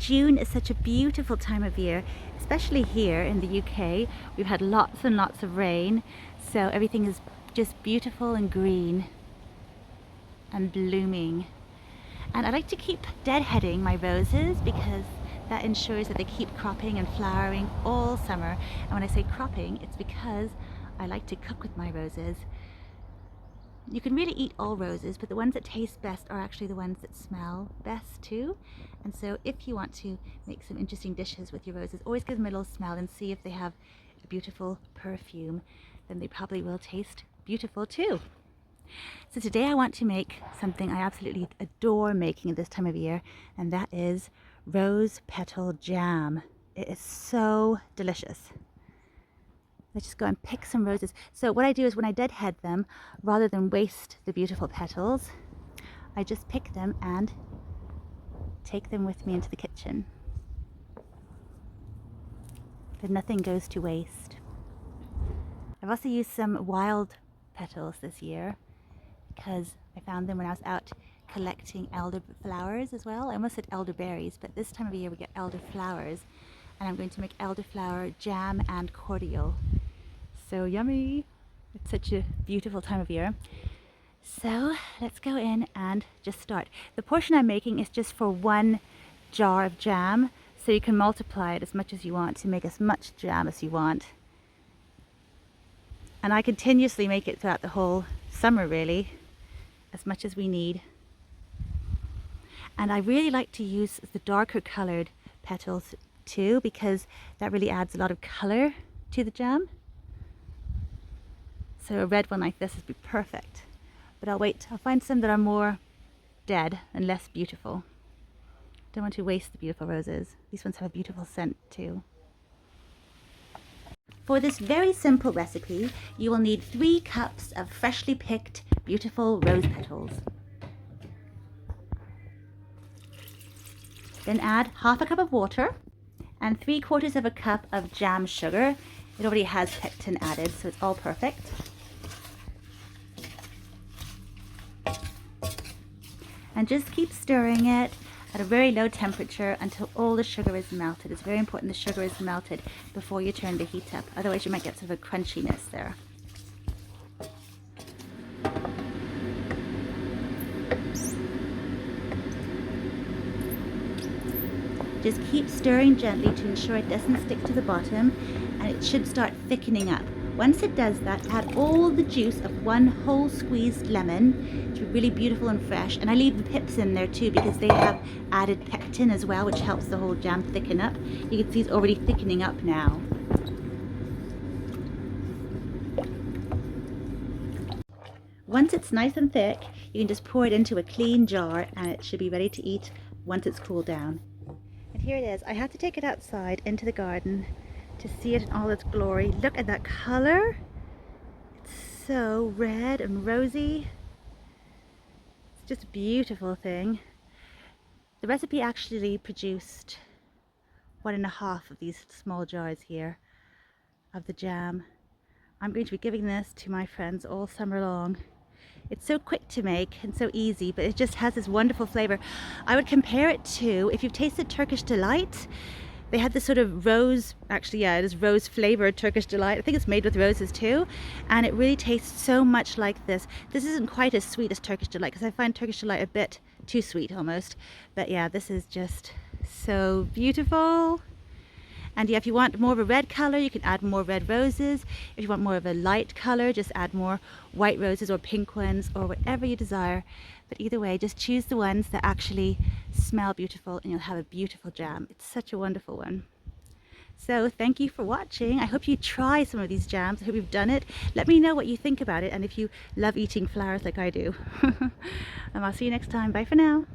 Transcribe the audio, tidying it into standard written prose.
June is such a beautiful time of year, especially here in the UK. We've had lots and lots of rain, so everything is just beautiful and green and blooming. And I like to keep deadheading my roses because that ensures that they keep cropping and flowering all summer. And when I say cropping, it's because I like to cook with my roses. You can really eat all roses, but the ones that taste best are actually the ones that smell best too. And so if you want to make some interesting dishes with your roses, always give them a little smell and see if they have a beautiful perfume. Then they probably will taste beautiful too. So today I want to make something I absolutely adore making at this time of year, and that is Rose Petal Jam. It is so delicious. Let's just go and pick some roses. So what I do is when I deadhead them, rather than waste the beautiful petals, I just pick them and take them with me into the kitchen. Then nothing goes to waste. I've also used some wild petals this year because I found them when I was out collecting elder flowers as well. I almost said elderberries, but this time of year we get elder flowers, and I'm going to make elderflower jam and cordial. So yummy! It's such a beautiful time of year. So let's go in and just start. The portion I'm making is just for 1 jar of jam, so you can multiply it as much as you want to make as much jam as you want. And I continuously make it throughout the whole summer really, as much as we need. And I really like to use the darker colored petals too, because that really adds a lot of color to the jam. So a red one like this would be perfect. But I'll find some that are more dead and less beautiful. Don't want to waste the beautiful roses. These ones have a beautiful scent too. For this very simple recipe, you will need 3 cups of freshly picked beautiful rose petals. Then add half a cup of water and 3/4 of a cup of jam sugar. It already has pectin added, so it's all perfect. And just keep stirring it at a very low temperature until all the sugar is melted. It's very important the sugar is melted before you turn the heat up, otherwise you might get sort of a crunchiness there. Just keep stirring gently to ensure it doesn't stick to the bottom, and it should start thickening up. Once it does that, add all the juice of 1 whole squeezed lemon. It's really beautiful and fresh, and I leave the pips in there too because they have added pectin as well, which helps the whole jam thicken up. You can see it's already thickening up now. Once it's nice and thick, you can just pour it into a clean jar and it should be ready to eat once it's cooled down. And here it is. I had to take it outside into the garden to see it in all its glory. Look at that color. It's so red and rosy. It's just a beautiful thing. The recipe actually produced 1.5 of these small jars here of the jam. I'm going to be giving this to my friends all summer long. It's so quick to make and so easy, but it just has this wonderful flavor. I would compare it to, if you've tasted Turkish Delight, they had this sort of rose, actually yeah, it is rose flavored Turkish Delight. I think it's made with roses too, and it really tastes so much like this. This isn't quite as sweet as Turkish Delight because I find Turkish Delight a bit too sweet almost, but yeah, this is just so beautiful. And yeah, if you want more of a red color, you can add more red roses. If you want more of a light color, just add more white roses or pink ones or whatever you desire. But either way, just choose the ones that actually smell beautiful and you'll have a beautiful jam. It's such a wonderful one. So thank you for watching. I hope you try some of these jams. I hope you've done it. Let me know what you think about it and if you love eating flowers like I do. And I'll see you next time. Bye for now.